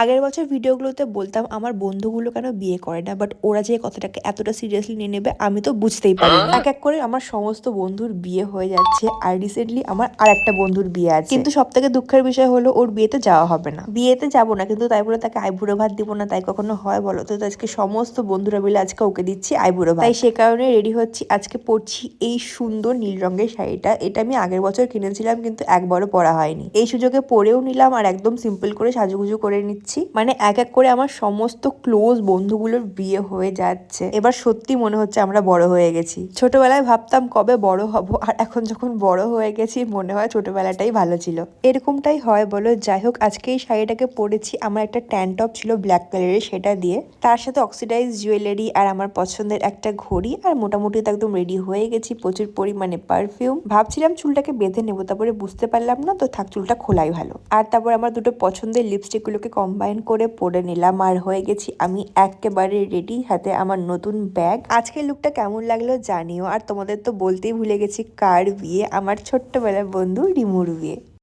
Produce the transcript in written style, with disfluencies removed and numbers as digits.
আগের বছর ভিডিওগুলোতে বলতাম আমার বন্ধুগুলো কেন বিয়ে করে না, বাট ওরা যে কথাটাকে এতটা সিরিয়াসলি নিয়ে নেবে আমি তো বুঝতেই পারি না। এক এক করে আমার সমস্ত বন্ধুর বিয়ে হয়ে যাচ্ছে, আর রিসেন্টলি আমার আর একটা বন্ধুর বিয়ে আছে। কিন্তু সব থেকে দুঃখের বিষয় হলো ওর বিয়েতে যাওয়া হবে না। বিয়েতে যাবো না, কিন্তু তাই বলে তাকে আইবুড়ো ভাত দিব না, তাই কখনো হয় বলো? তো আজকে সমস্ত বন্ধুরা মিলে আজকে ওকে দিচ্ছি আইবুড়ো ভাত। তাই সে কারণে রেডি হচ্ছি। আজকে পরছি এই সুন্দর নীল রঙের শাড়িটা। এটা আমি আগের বছর কিনেছিলাম, কিন্তু একবারও পরা হয়নি। এই সুযোগে পরেও নিলাম, আর একদম সিম্পল করে সাজুগুজু করে নিচ্ছি। মানে এক এক করে আমার সমস্ত ক্লোজ বন্ধুগুলোর বিয়ে হয়ে যাচ্ছে। এবার সত্যি মনে হচ্ছে আমরা বড় হয়ে গেছি। ছোটবেলায় ভাবতাম কবে বড় হব, আর এখন যখন বড় হয়ে গেছি মনে হয় ছোটবেলাটাই ভালো ছিল। এরকমটাই হয় বলো। যাই হোক, আজকে এই শাড়িটাকে পরেছি। আমার একটা ট্যান টপ ছিল ব্ল্যাক কালারের, সেটা দিয়ে, তার সাথে অক্সিডাইজ জুয়েলারি আর আমার পছন্দের একটা ঘড়ি, আর মোটামুটি তো একদম রেডি হয়ে গেছি। প্রচুর পরিমাণে পারফিউম। ভাবছিলাম চুলটাকে বেঁধে নেবো, তারপরে বুঝতে পারলাম না, তো থাক, চুলটা খোলাই ভালো। আর তারপর আমার দুটো পছন্দের লিপস্টিক গুলোকে কম্বাইন করে পরে নিলাম, আর হয়ে গেছি আমি একেবারে রেডি। হাতে আমার নতুন ব্যাগ। আজকের লুকটা কেমন লাগলো জানিও। আর তোমাদের তো বলতেই ভুলে গেছি কার বিয়ে, আমার ছোট্টবেলার বন্ধু রিমুর বিয়ে।